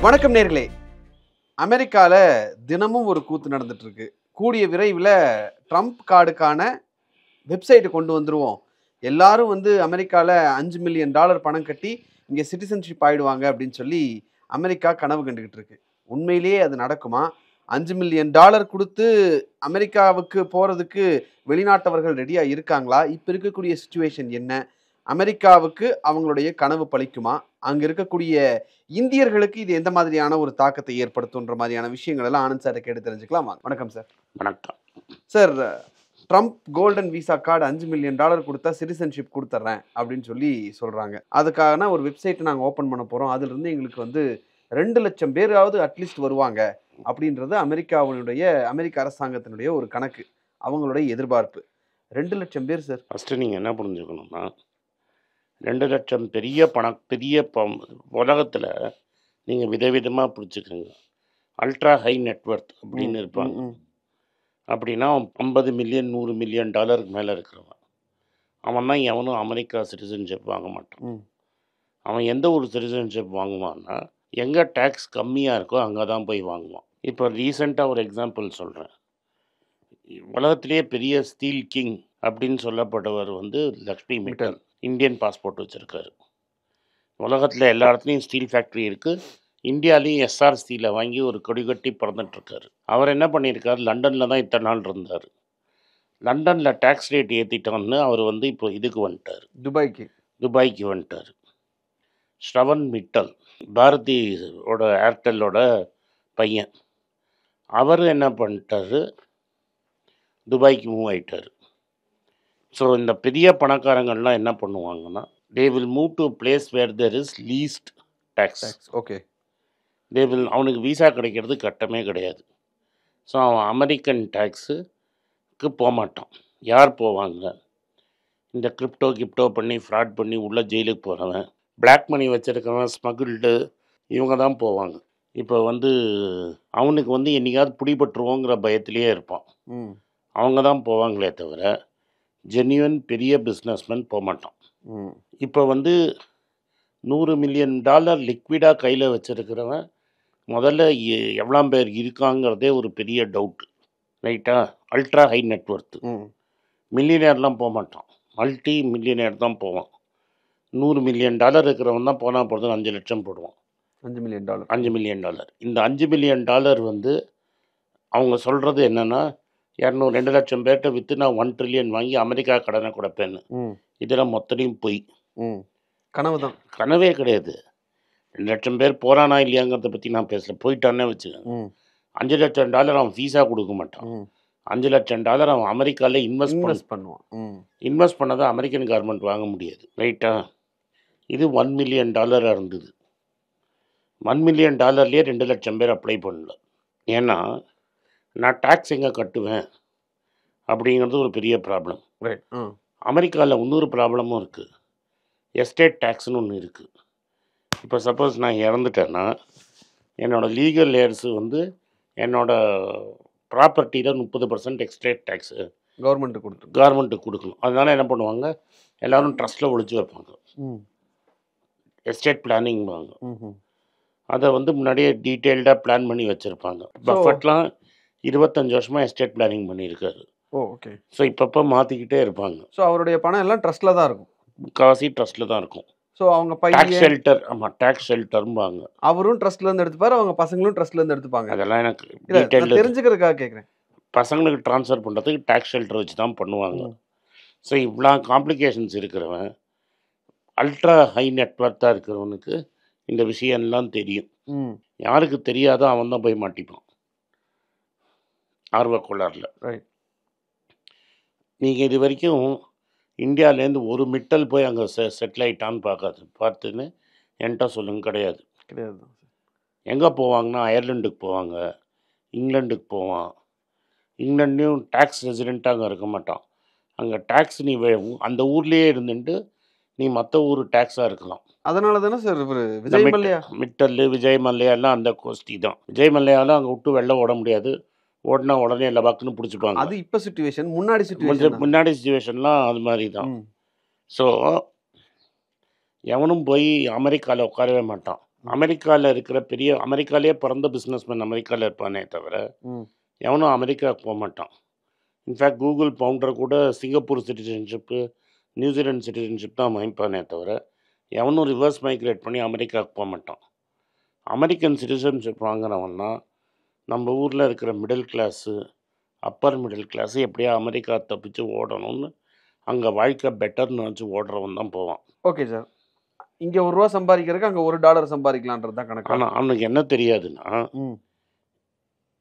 வணக்கம் நேர்களே. அமெரிக்கால தினமும் ஒரு கூத்து நடந்துட்டு இருக்கு. கூடிய விரைவில் ட்ரம்ப் கார்டுக்கான வெப்சைட்டை கொண்டு வந்துருவோம். எல்லாரும் அமெரிக்கால $5 மில்லியன் பணம் கட்டி இங்கே சிட்டிசன்ஷிப் ஆயிடுவாங்க அப்படின்னு சொல்லி அமெரிக்கா கனவு கண்டுகிட்டு இருக்கு. உண்மையிலேயே அது நடக்குமா? $5 மில்லியன் கொடுத்து அமெரிக்காவுக்கு போறதுக்கு வெளிநாட்டவர்கள் ரெடியா இருக்காங்களா? இப்ப இருக்கக்கூடிய சிச்சுவேஷன் என்ன? அமெரிக்காவுக்கு அவங்களுடைய கனவு பலிக்குமா? அங்க இருக்கக்கூடிய இந்தியர்களுக்கு இது எந்த மாதிரியான ஒரு தாக்கத்தை ஏற்படுத்தும்ன்ற மாதிரியான விஷயங்கள் எல்லாம் ஆனந்த் சாரை கேட்டு தெரிஞ்சுக்கலாம். வணக்கம் சார். வணக்கம் sir. Trump golden visa card $5 million கொடுத்தா சிட்டிசன்ஷிப் கொடுத்துட்றேன் அப்படின்னு சொல்லி சொல்றாங்க. அதுக்கான ஒரு வெப்சைட்டை நாங்கள் ஓப்பன் பண்ண போறோம். அதுல இருந்து எங்களுக்கு 2 லட்சம் பேராவது அட்லீஸ்ட் வருவாங்க அப்படின்றது அமெரிக்க அரசாங்கத்தினுடைய ஒரு கணக்கு, அவங்களுடைய எதிர்பார்ப்பு. 2 லட்சம் பேர் சார். ஃபஸ்ட்டு நீங்கள் என்ன புரிஞ்சுக்கணும்னா 2 லட்சம் பெரிய உலகத்தில் நீங்கள் விதவிதமாக பிடிச்சிக்கோங்க. அல்ட்ரா ஹை நெட்வொர்த் அப்படின்னு இருப்பாங்க. அப்படின்னா 50 மில்லியன் $100 மில்லியன் மேலே இருக்கிறவன் அவன் தான் எவனும் அமெரிக்கா சிட்டிசன்ஷிப் வாங்க மாட்டான். அவன் எந்த ஒரு சிட்டிசன்ஷிப் வாங்குவான்னா எங்கே டேக்ஸ் கம்மியாக இருக்கோ அங்கே தான் போய் வாங்குவான். இப்போ ரீசெண்டாக ஒரு எக்ஸாம்பிள் சொல்கிறேன். உலகத்திலேயே பெரிய ஸ்டீல் கிங் அப்படின்னு சொல்லப்பட்டவர் லக்ஷ்மி மிட்டல். இந்தியன் பாஸ்போர்ட் வச்சுருக்காரு. உலகத்தில் எல்லா இடத்துலையும் ஸ்டீல் ஃபேக்ட்ரி இருக்குது. இந்தியாவிலையும் எஸ்ஆர் ஸ்டீலை வாங்கி ஒரு கொடி கட்டி பிறந்துட்டுருக்காரு. அவர் என்ன பண்ணியிருக்காரு, லண்டனில் தான் இத்தனை நாள் இருந்தார். லண்டனில் டேக்ஸ் ரேட் ஏற்றிட்டோன்னு அவர் இப்போ இதுக்கு வந்துட்டார், துபாய்க்கு வந்துட்டார். ஸ்ரவன் மிட்டல் பாரதியோட ஏர்டெல்லோட பையன். அவர் என்ன பண்ணிட்டாரு, துபாய்க்கு மூவ் ஆகிட்டார். ஸோ இந்த பெரிய பணக்காரங்கள்லாம் என்ன பண்ணுவாங்கன்னா they will move to place where there is least tax. Okay. அவனுக்கு விசா கிடைக்கிறது கட்டமே கிடையாது. ஸோ அவன் அமெரிக்கன் டேக்ஸுக்கு போக மாட்டான். யார் போவாங்க? இந்த கிரிப்டோ பண்ணி ஃப்ராட் பண்ணி உள்ள ஜெயிலுக்கு போகிறவன், பிளாக் மணி வச்சுருக்கிறவன், ஸ்மகிள்டு, இவங்க தான் போவாங்க. இப்போ அவனுக்கு என்னைக்காவது பிடிபட்டுருவோங்கிற பயத்திலே இருப்பான். அவங்க தான் போவாங்களே தவிர ஜென்யூன் பெரிய பிஸ்னஸ்மேன் போக மாட்டான். இப்போ $100 மில்லியன் லிக்விடாக கையில் வச்சுருக்கிறவன் முதல்ல எவ்வளோ பேர் இருக்காங்கிறதே ஒரு பெரிய டவுட்டு. ரைட்டா? அல்ட்ரா ஹை நெட்வொர்த்து மில்லியனர்லாம் போக மாட்டான், மல்டி மில்லியனர் தான் போவான். $100 மில்லியன் இருக்கிறவன் தான் போனால் போகிறது 5 லட்சம் போடுவான். $5 மில்லியன். இந்த $5 மில்லியன் அவங்க சொல்கிறது என்னென்னா 2 லட்சம் பேர்கிட்ட விற்று நான் 1 ட்ரில்லியன் வாங்கி அமெரிக்கா கடனை கொடுப்பேன்னு. இதெல்லாம் மொத்தத்தையும் போய் கனவு தான், கனவே கிடையாது. 2 லட்சம் பேர் போகிறானா இல்லையாங்கிறத பற்றி நான் பேசல. போயிட்டானே வச்சுக்கேன். $5 லட்சம் அவன் ஃபீஸாக கொடுக்க மாட்டான். $5 லட்சம் அவன் அமெரிக்காவில் இன்வெஸ்ட் பண்ணுவான். இன்வெஸ்ட் பண்ணதை அமெரிக்கன் கவர்மெண்ட் வாங்க முடியாது. ரைட்டா? இது $1 மில்லியன் இருந்தது. $1 மில்லியன் 2 லட்சம் பேர் அப்ளை பண்ணல. ஏன்னா நான் டேக்ஸ் எங்கே கட்டுவேன் அப்படிங்கிறது ஒரு பெரிய ப்ராப்ளம். அமெரிக்காவில் இன்னொரு ப்ராப்ளமும் இருக்குது. எஸ்டேட் டேக்ஸ்னு ஒன்று இருக்குது. இப்போ சப்போஸ் நான் இறந்துட்டேன்னா என்னோடய லீகல் ஏர்ஸு என்னோடய ப்ராப்பர்ட்டியில் 30% எஸ்டேட் டேக்ஸு கவர்மெண்ட்டுக்கு கொடுக்கணும். அதனால் என்ன பண்ணுவாங்க, எல்லோரும் ட்ரஸ்ட்டில் ஒழிச்சு வைப்பாங்க. எஸ்டேட் பிளானிங் வாங்க. அதை முன்னாடியே டீட்டெயில்டாக பிளான் பண்ணி வச்சுருப்பாங்க. பஃபெட்லாம் 25 வருஷமாக எஸ்டேட் பிளானிங் பண்ணியிருக்காரு. ஓகே. ஸோ இப்பப்போ மாற்றிக்கிட்டே இருப்பாங்க. ஸோ அவருடைய பணம் எல்லாம் ட்ரஸ்ட்டில் தான் இருக்கும். முக்கால்வாசி ட்ரஸ்ட்டில் தான் இருக்கும். ஸோ அவங்க டேக்ஸ் ஷெல்டர், ஆமாம் டேக்ஸ் ஷெல்டர்ம்பாங்க. அவரும் ட்ரஸ்ட்லேருந்து எடுத்துப்பார், அவங்க பசங்களும் ட்ரஸ்ட்லேருந்து எடுத்துப்பாங்க. அதெல்லாம் எனக்கு டீட்டெயில் தெரிஞ்சுக்கிறதுக்காக கேட்குறேன். பசங்களுக்கு ட்ரான்ஸ்ஃபர் பண்ணுறதுக்கு டேக்ஸ் ஷெல்டர் வச்சு தான் பண்ணுவாங்க. ஸோ இவ்வளோ காம்ப்ளிகேஷன்ஸ் இருக்கிறவன், அல்ட்ரா ஹை நெட்வொர்த்தாக இருக்கிறவனுக்கு இந்த விஷயம்லாம் தெரியும். யாருக்கு தெரியாதோ அவன் தான் போய் மாட்டிப்பான் ஆர்வக்கோளாறில். ரைட். நீங்கள் இது வரைக்கும் இந்தியாவிலேருந்து ஒரு மிட்டல் போய் அங்கே செட்டில் ஆகிட்டான்னு பார்த்துன்னு என்கிட்ட சொல்லுங்க. கிடையாது. எங்கே போவாங்கன்னா அயர்லாண்டுக்கு போவாங்க, இங்கிலாண்டுக்கு போவான். இங்கிலாண்ட்லேயும் டேக்ஸ் ரெசிடெண்ட்டாக அங்கே இருக்க மாட்டான். அங்கே டேக்ஸ் நீ அந்த ஊர்லேயே இருந்துட்டு நீ மற்ற ஊர் டேக்ஸாக இருக்கலாம். அதனால தானே சார் விஜய் மல்லையா, மிட்டல், விஜய் மல்லையாலாம் அந்த கோஷ்டி தான். விஜய் மல்லையாலாம் அங்கே விட்டு வெளில ஓட முடியாது. ஓடினா உடனே எல்லா பக்குன்னு பிடிச்சிப்பாங்க. அது இப்போ சிச்சுவேஷன். முன்னாடி சிச்சுவேஷன்லாம் அது மாதிரி தான். ஸோ எவனும் போய் அமெரிக்காவில் உட்காரவே மாட்டான். அமெரிக்காவில் இருக்கிற அமெரிக்காலேயே பிறந்த பிஸ்னஸ்மேன் அமெரிக்காவில் இருப்பானே தவிர எவனும் அமெரிக்காவுக்கு போக மாட்டான். இன்ஃபேக்ட் கூகுள் ஃபவுண்டர் கூட சிங்கப்பூர் சிட்டிசன்ஷிப்பு, நியூசிலாந்து சிட்டிசன்ஷிப் தான் வாங்கிப்பானே தவிர எவனும் ரிவர்ஸ் மைக்ரேட் பண்ணி அமெரிக்காவுக்கு போக மாட்டான். அமெரிக்கன் சிட்டிசன்ஷிப் வாங்குறவன்னா நம்ம ஊரில் இருக்கிற middle class, upper middle class எப்படியா அமெரிக்கா தப்பிச்சு ஓடணும்னு அங்கே வாழ்க்கை பெட்டர்னு வச்சு ஓடுறவன் தான் போவான். Okay sir. இங்கே ₹1 சம்பாதிக்கிறதுக்கு அங்கே $1 சம்பாதிக்கலான்றது தான் கணக்கு. ஆனால் அவனுக்கு என்ன தெரியாதுன்னா,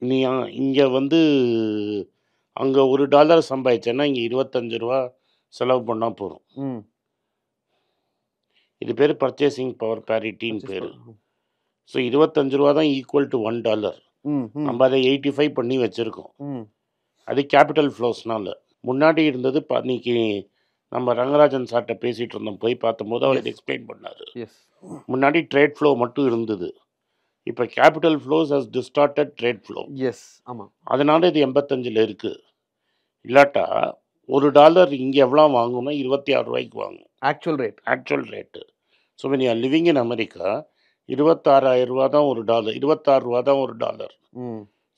நீ இங்கே வந்து அங்கே $1 சம்பாதிச்சேன்னா இங்கே ₹25 செலவு பண்ணால் போதும். இது பேர் பர்ச்சேசிங் பவர் பேரிட்டின்னு பேர். ஸோ $25 தான் ஈக்குவல் டு $1. நம்ம அதை 85 பண்ணி வச்சுருக்கோம். அது கேபிட்டல் ஃப்ளோஸ்னால. முன்னாடி இருந்தது இன்னைக்கு நம்ம ரங்கராஜன் சார்கிட்ட பேசிகிட்டு இருந்தோம், போய் பார்த்தபோது அவர் இதை எக்ஸ்பிளைன் பண்ணார். முன்னாடி ட்ரேட் ஃப்ளோ மட்டும் இருந்தது, இப்போ capital flows has distorted trade flow. ஆமாம், அதனால இது 85 இருக்குது. இல்லாட்டா $1 இங்கே எவ்வளோ வாங்கணும்? ₹26 வாங்கும் actual rate. So when you are living in America $26,000 தான் $1, $26 தான் $1.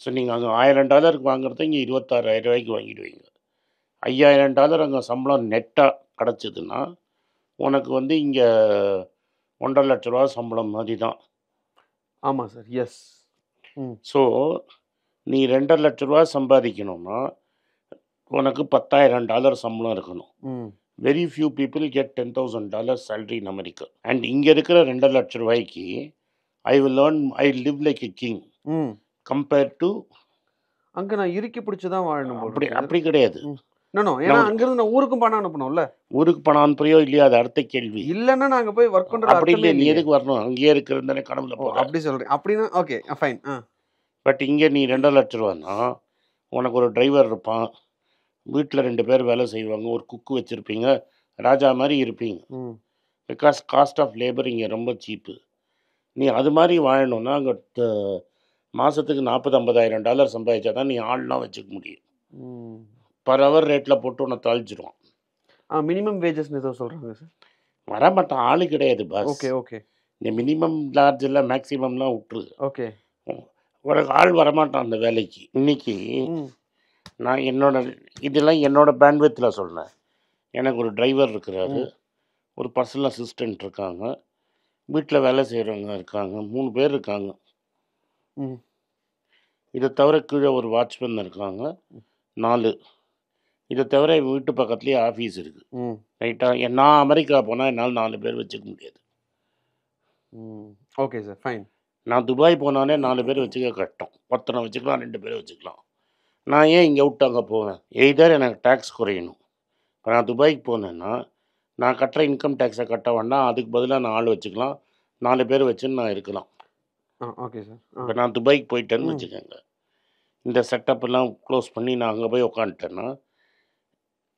ஸோ நீங்கள் அங்கே $1,000 வாங்குறத இங்கே $26,000 வாங்கிடுவீங்க. $5,000 அங்கே சம்பளம் நெட்டாக கிடச்சிதுன்னா உனக்கு வந்து இங்கே $1,50,000 சம்பளம் மாதிரி தான். ஆமாம் சார், எஸ். ஸோ நீ $2,50,000 சம்பாதிக்கணும்னா உனக்கு $10,000 சம்பளம் இருக்கணும். Very few people get $10,000 salary in America. And இங்கே இருக்கிற $2,00,000க்கு I live like a king compare to அங்கே நான் இறுக்கி பிடிச்சி தான் வாழணும். அப்படி கிடையாது. ஏன்னா அங்கிருந்து நான் ஊருக்கும் பணம் அனுப்பணும்ல. ஊருக்கு பணம் அனுப்புறியோ இல்லையா, அது அடுத்த கேள்வி. இல்லைன்னா நாங்க போய் ஒர்க் பண்றது அப்படி இல்லை, நீ எதுக்கு வரணும்? அங்கேயே இருக்கிறது கனவுல போ. அப்படி சொல்றேன். அப்படின்னா ஓகே ஃபைன். பட் இங்கே நீ $2,00,000 உனக்கு ஒரு டிரைவர் இருப்பான், வீட்டில் 2 பேர் வேலை செய்வாங்க, ஒரு குக்கு வச்சுருப்பீங்க, ராஜா மாதிரி இருப்பீங்க. பிகாஸ் காஸ்ட் ஆஃப் லேபர் இங்கே ரொம்ப சீப்பு. நீ அது மாதிரி வாழணும்னா அங்கே மாதத்துக்கு $40,000-50,000 சம்பாதிச்சா தான் நீ ஆள்லாம் வச்சுக்க முடியும். பர் ஹவர் ரேட்டில் போட்டு உன்னை தாழ்ச்சிடுவான். மினிமம் வேஜஸ்ன்னு ஏதோ சொல்கிறாங்க சார். வரமாட்டான், ஆளு கிடையாது பாஸ். ஓகே இந்த மினிமம் லார்ஜ் இல்லை, மேக்ஸிமம்லாம் விட்டுரு. ஓகே, ஒரு ஆள் வரமாட்டான் அந்த வேலைக்கு. இன்னைக்கு நான் இதெல்லாம் என்னோட பேண்ட்வித்தில் சொல்கிறேன். எனக்கு ஒரு டிரைவர் இருக்கிறாரு, ஒரு பர்சனல் அசிஸ்டண்ட் இருக்காங்க, வீட்டில் வேலை செய்கிறவங்க இருக்காங்க, 3 பேர் இருக்காங்க. இதை தவிர கீழே ஒரு வாட்ச்மேன் இருக்காங்க, 4. இதை தவிர என் வீட்டு பக்கத்துலேயே ஆஃபீஸ் இருக்குது. ரைட்டாக நான் அமெரிக்கா போனால் என்னால் 4 பேர் வச்சுக்க முடியாது. Okay sir, fine. நான் துபாய் போனாலே 4 பேர் வச்சுக்க கஷ்டம். 10 வச்சுக்கலாம், 2 பேர் வச்சுக்கலாம். நான் ஏன் இங்கே விட்டு அங்கே போவேன்? எய்தர் எனக்கு டேக்ஸ் குறையணும். இப்போ நான் துபாய்க்கு போனேன்னா நான் கட்டுற இன்கம் டேக்ஸை கட்ட வேண்டாம், அதுக்கு பதிலாக நான் ஆள் வச்சுக்கலாம், 4 பேர் வச்சுன்னு நான் இருக்கலாம். Okay sir. இப்போ நான் துபாய்க்கு போயிட்டேன்னு வச்சுக்கோங்க, இந்த செட்டப்பெல்லாம் க்ளோஸ் பண்ணி நான் அங்கே போய் உக்காந்துட்டேன்னா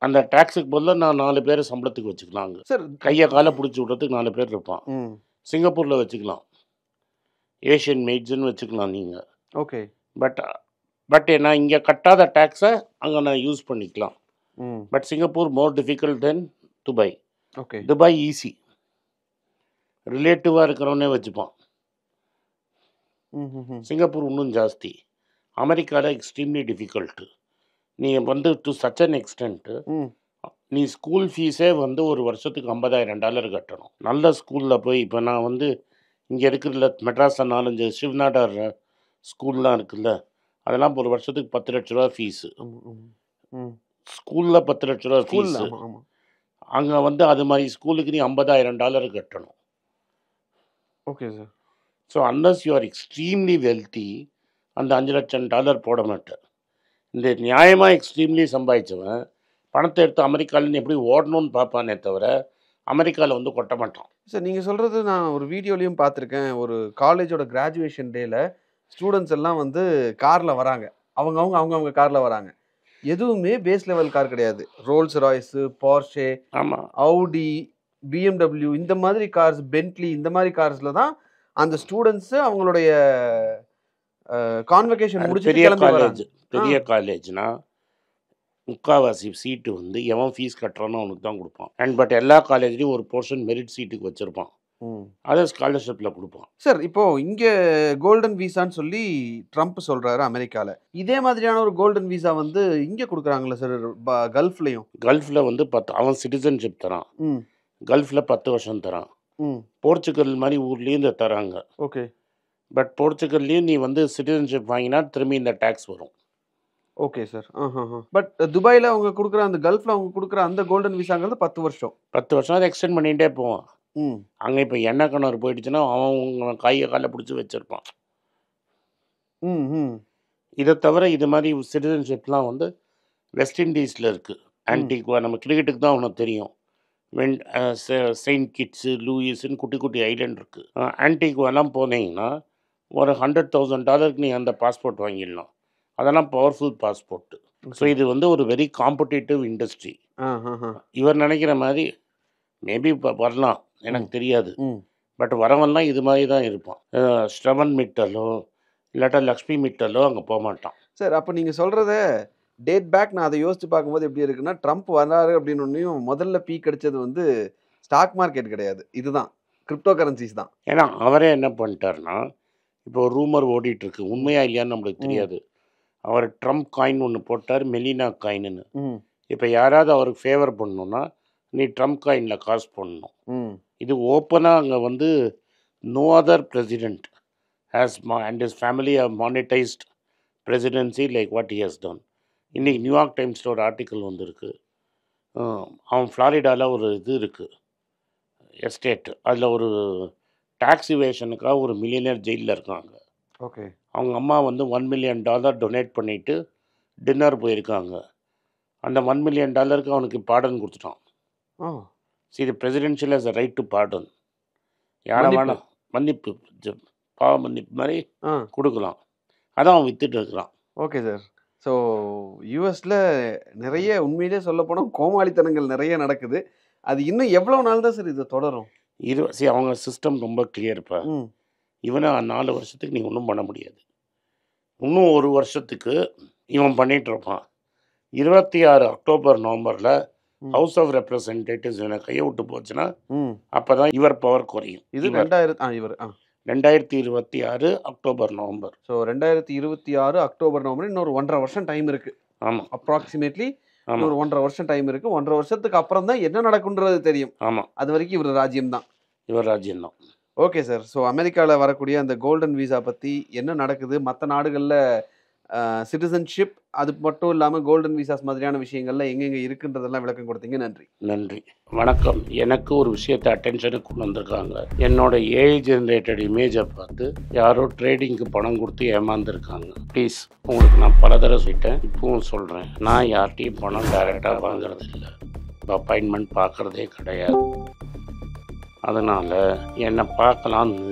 அந்த டேக்ஸுக்கு பதிலாக நான் 4 பேர் சம்பளத்துக்கு வச்சுக்கலாம். அங்கே சார் கையை காலை பிடிச்சி விட்றதுக்கு 4 பேர் இருப்பான். சிங்கப்பூரில் வச்சுக்கலாம், ஏஷியன் மெய்ட்ஸ்ன்னு வச்சுக்கலாம் நீங்கள். ஓகே, பட் நான் இங்கே கட்டாத டேக்ஸை அங்கே நான் யூஸ் பண்ணிக்கலாம். But Singapore more difficult then Dubai. Okay, Dubai easy, ரிலேட்டிவாக இருக்கிறவனே வச்சுப்பான். சிங்கப்பூர் இன்னும் ஜாஸ்தி. அமெரிக்காவில் எக்ஸ்ட்ரீம்லி டிஃபிகல்ட்டு. நீ வந்து டு சச் அன் எக்ஸ்டென்ட்டு நீ ஸ்கூல் ஃபீஸே வந்து ஒரு வருஷத்துக்கு $50,000 கட்டணும். நல்ல ஸ்கூலில் போய் இப்போ நான் வந்து இங்கே இருக்கிறதுல மெட்ராஸில் 4-5 சிவ்நாடார் ஸ்கூல்லாம் இருக்குல்ல, அதெல்லாம் ஒரு வருஷத்துக்கு $10,00,000 ஃபீஸு. ஸ்கூலில் $10,00,000 ஃபீஸு. அங்கே வந்து அது மாதிரி ஸ்கூலுக்கு நீ $50,000 கட்டணும். Okay sir. So unless you are extremely wealthy அந்த $5,00,000 போட மாட்டேன். இந்த நியாயமாக எக்ஸ்ட்ரீம்லி சம்பாதிச்சவன் பணத்தை எடுத்து அமெரிக்காவிலேருந்து எப்படி ஓடணும்னு பார்ப்பானே தவிர அமெரிக்காவில் வந்து கொட்ட மாட்டான். சார் நீங்கள் சொல்கிறது நான் ஒரு வீடியோலையும் பார்த்துருக்கேன். ஒரு காலேஜோட கிராஜுவேஷன் டேயில் ஸ்டூடெண்ட்ஸ் எல்லாம் வந்து காரில் வராங்க, அவங்க காரில் வராங்க. எதுவுமே பேஸ் லெவல் கார் கிடையாது. ரோல்ஸ் ராய்ஸு, போர்ஷே, ஆமாம், அவுடி, BMW இந்த மாதிரி கார்ஸ், பென்ட்லி இந்த மாதிரி கார்ஸில் தான் அந்த ஸ்டூடெண்ட்ஸு அவங்களுடைய கான்வெகேஷன் முடிச்சு பெரிய காலேஜ்னா முக்கால்வாசி சீட்டு வந்து எவன் ஃபீஸ் கட்டுறானோ அவனுக்கு தான் கொடுப்பான். பட் எல்லா காலேஜ்லேயும் ஒரு போர்ஷன் மெரிட் சீட்டுக்கு வச்சுருப்பான். அதை ஸ்காலர்ஷிப்பில் கொடுப்பான். சார் இப்போ இங்கே கோல்டன் விசான்னு சொல்லி ட்ரம்ப் சொல்கிறாரு அமெரிக்காவில். இதே மாதிரியான ஒரு கோல்டன் விசா வந்து இங்கே கொடுக்குறாங்களே சார் கல்ஃப்லையும்? கல்ஃபில் வந்து அவன் சிட்டிசன்ஷிப் தரான். கல்ஃபில் 10 வருஷம் தரான். போர்ச்சுகல் மாதிரி ஊர்லேயும் இந்த தராங்க. ஓகே. பட் போர்ச்சுகல்லையும் நீ வந்து சிட்டிசன்ஷிப் வாங்கினா திரும்பி இந்த டேக்ஸ் வரும். Okay sir. பட் துபாயில் அவங்க கொடுக்குற அந்த கல்ஃபில் அவங்க கொடுக்குற அந்த கோல்டன் விசாங்கிறது 10 வருஷம். 10 வருஷம் அதை எக்ஸ்டெண்ட் பண்ணிகிட்டே போவான். அங்கே இப்போ எண்ணெய் கிணறு போயிடுச்சுன்னா அவன் கையை காலை பிடிச்சி வச்சுருப்பான். இதை தவிர இது மாதிரி சிட்டிசன்ஷிப்லாம் வந்து வெஸ்ட் இண்டீஸில் இருக்குது. ஆன்டிகுவா, நம்ம கிரிக்கெட்டுக்கு தான் அவனுக்கு தெரியும். செயின்ட் கிட்ஸு, லூயிஸ்ன்னு குட்டி குட்டி ஐலண்ட் இருக்குது. ஆன்டிகுவாலாம் போனீங்கன்னா ஒரு $100,000 நீ அந்த பாஸ்போர்ட் வாங்கிடலாம். அதெல்லாம் பவர்ஃபுல் பாஸ்போர்ட்டு. ஸோ இது வந்து ஒரு வெரி காம்படிட்டிவ் இண்டஸ்ட்ரி. இவர் நினைக்கிற மாதிரி மேபி வரலாம், எனக்கு தெரியாது. பட் வரவன்லாம் இது மாதிரி தான் இருப்பான். ஸ்ரவன் மிட்டலோ இல்லாட்டா லக்ஷ்மி மிட்டலோ அங்கே போக மாட்டான். சார் அப்போ நீங்கள் சொல்கிறத டேட் பேக் நான் அதை யோசித்து பார்க்கும்போது எப்படி இருக்குன்னா, ட்ரம்ப் வராரு அப்படின்னு முதல்ல பீக் அடித்தது வந்து ஸ்டாக் மார்க்கெட் கிடையாது, இதுதான் கிரிப்டோ கரன்சிஸ் தான். ஏன்னா அவரே என்ன பண்ணிட்டாருன்னா, இப்போ ஒரு ரூமர் ஓடிட்டுருக்கு, உண்மையா இல்லையான்னு நம்மளுக்கு தெரியாது. அவர் ட்ரம்ப் காயின் ஒன்று போட்டார், மெலினா காயின்னு. இப்போ யாராவது அவருக்கு ஃபேவர் பண்ணணுன்னா நீ ட்ரம்ப் காயினில் காசு பண்ணணும். இது ஓப்பனாக அங்கே வந்து no other president has and his family how monetised presidency like what he has done. இன்றைக்கி நியூயார்க் டைம்ஸில் ஒரு ஆர்டிக்கல் வந்திருக்கு. அவன் ஃப்ளாரிடாவில் ஒரு இது இருக்குது, எஸ்டேட். அதில் ஒரு டாக்ஸ் இவேஷனுக்காக ஒரு மில்லியனர் ஜெயிலில் இருக்காங்க. ஓகே. அவங்க அம்மா வந்து $1 million டொனேட் பண்ணிவிட்டு டின்னர் போயிருக்காங்க. அந்த $1 million அவனுக்கு பாடன் கொடுத்துட்டான். சரி, presidential has a right to Baden. யாரை வேணாம் மன்னிப்பு, பாவ மன்னிப்பு மாதிரி கொடுக்கலாம். அதான் அவன் வித்துட்டு இருக்கிறான். Okay sir. ஸோ யூஎஸில் நிறைய உண்மையிலே சொல்ல போனால் கோமாளித்தனங்கள் நிறைய நடக்குது. அது இன்னும் எவ்வளோ நாள் தான் சார் இது தொடரும்? சரி, அவங்க சிஸ்டம் ரொம்ப கிளியர்ப்பா. இவனை 4 வருஷத்துக்கு நீ ஒன்றும் பண்ண முடியாது. இன்னும் 1 வருஷத்துக்கு இவன் பண்ணிகிட்டு இருப்பான். 26 அக்டோபர் நவம்பரில் ஹவுஸ் ஆஃப் ரெப்ரசன்டேட்டிவ்ஸ் இவனை கையை விட்டு போச்சுன்னா அப்போ தான் இவர் பவர் குறையும். இது 2026 October November. So 2026 October November, இன்னொரு 1.5 வருஷம் டைம் இருக்குது. ஆமாம், அப்ராக்சிமேட்லி ஒரு 1.5 வருஷம் டைம் இருக்குது. 1.5 வருஷத்துக்கு அப்புறம் தான் என்ன நடக்குன்றது தெரியும். ஆமாம், அது வரைக்கும் இவர் ராஜ்யம்தான். இவர் ராஜ்யம்தான். Okay sir. ஸோ அமெரிக்காவில் வரக்கூடிய அந்த கோல்டன் விசா பற்றி என்ன நடக்குது, மற்ற நாடுகளில் சிட்டிசன்ஷிப், அது மட்டும் இல்லாமல் கோல்டன் விசாஸ் மாதிரியான விஷயங்கள்லாம் எங்கெங்கே இருக்குன்றதெல்லாம் விளக்கம் கொடுத்தீங்க. நன்றி. நன்றி, வணக்கம். எனக்கு ஒரு விஷயத்தை அட்டென்ஷனுக்கு கொண்டு வந்திருக்காங்க. என்னோட ஏஐ ஜென்ரேட்டட் இமேஜை பார்த்து யாரோ ட்ரேடிங்க்கு பணம் கொடுத்து ஏமாந்துருக்காங்க. ப்ளீஸ், உங்களுக்கு நான் பல தடவை சொல்லிட்டேன், இப்பவும் சொல்கிறேன், நான் யார்கிட்டையும் பணம் டைரெக்டாக வாங்குறது இல்லை, அப்பாயின்மெண்ட் பார்க்குறதே கிடையாது. அதனால் என்னை பார்க்கலான்னு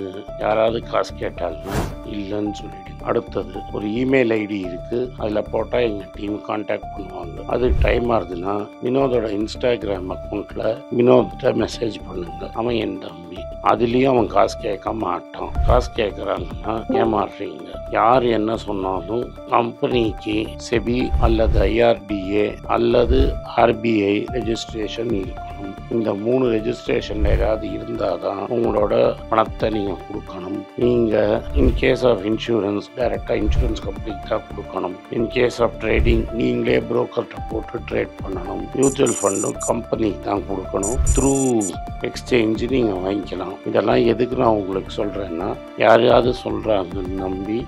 யாராவது காசு கேட்டாங்கன்னா இல்லைன்னு சொல்லிவிடுங்க. அடுத்தது ஒரு இமெயில் ஐடி இருக்குது, அதில் போட்டால் எங்கள் டீம் கான்டாக்ட் பண்ணுவாங்க. அது டைம் ஆகுதுன்னா வினோதோட இன்ஸ்டாகிராம் அக்கௌண்ட்டில் வினோத்திட்ட மெசேஜ் பண்ணுங்க. அவன் என் தம்பி, அதுலேயும் அவன் காசு கேட்க மாட்டான். காசு கேட்குறாங்கன்னா ஏமாறுறீங்க. யார் என்ன சொன்னாலும் கம்பெனிக்கு செபி அல்லது ஐஆர்டிஏ அல்லது ஆர்பிஐ ரெஜிஸ்ட்ரேஷன் இருக்கணும். இந்த 3 ரெஜிஸ்ட்ரேஷன் ஏதாவது இருந்தால் தான் உங்களோட பணத்தை நீங்கள் கொடுக்கணும். நீங்கள் இன்கேஸ் ஆஃப் இன்சூரன்ஸ் டைரெக்டாக இன்சூரன்ஸ் கம்பெனிக்கு தான் கொடுக்கணும். இன்கேஸ் ஆஃப் ட்ரேடிங் நீங்களே புரோக்கர்கிட்ட போட்டு ட்ரேட் பண்ணணும். மியூச்சுவல் ஃபண்டும் கம்பெனிக்கு தான் கொடுக்கணும். த்ரூ எக்ஸ்சேஞ்சு நீங்கள் வாங்கிக்கலாம். இதெல்லாம் எதுக்கு நான் உங்களுக்கு சொல்கிறேன்னா, யாரையாவது சொல்கிறாங்கன்னு நம்பி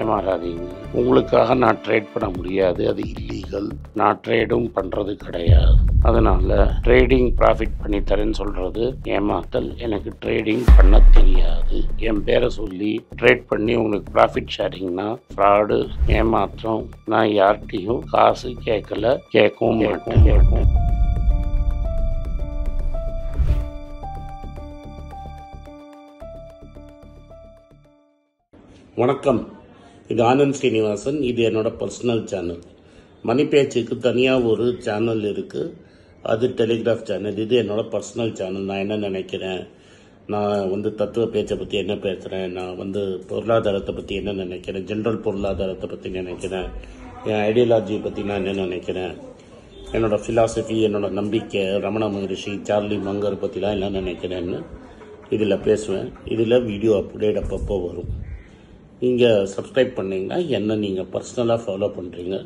ஏமாறாதீங்க. உங்களுக்காக நான் ட்ரேட் பண்ண முடியாது, அது இல்லீகல். நான் ட்ரேடும் பண்ணுறது கிடையாது. அதனால் ட்ரேடிங் ப்ராஃபிட் பண்ணி தரேன்னு சொல்கிறது ஏமாத்தல். எனக்கு ட்ரேடிங் பண்ண தெரியாது. என் பேரை சொல்லி ட்ரேட் பண்ணி உங்களுக்கு ப்ராஃபிட் ஷேரிங்னா ஃப்ராடு, ஏமாற்றம். நான் யார்கிட்டையும் காசு கேட்கல, கேட்கவும் மாட்டேன். வணக்கம், இது ஆனந்த் ஸ்ரீனிவாசன். இது என்னோட பர்சனல் சேனல். மணி பேச்சுக்கு தனியாக ஒரு சேனல் இருக்குது, அது டெலிகிராஃப் சேனல். இது என்னோட பர்சனல் சேனல். நான் என்ன நினைக்கிறேன், நான் தத்துவ பேச்சை பற்றி என்ன பேசுகிறேன், நான் பொருளாதாரத்தை பற்றி என்ன நினைக்கிறேன், ஜென்ரல் பொருளாதாரத்தை பற்றி நினைக்கிறேன், என் ஐடியாலஜியை பற்றி நான் என்ன நினைக்கிறேன், என்னோடய ஃபிலாசபி, என்னோடய நம்பிக்கை, ரமண மகரிஷி, சார்லி மங்கர் பற்றிலாம் என்ன நினைக்கிறேன்னு இதில் பேசுவேன். இதில் வீடியோ அப்டேட் அப்பப்போ வரும். நீங்கள் சப்ஸ்கிரைப் பண்ணிங்கன்னா என்ன நீங்கள் பர்சனலாக ஃபாலோ பண்ணுறீங்க.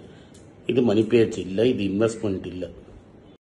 இது மணி பேச்சு இல்லை, இது இன்வெஸ்ட்மெண்ட் இல்லை.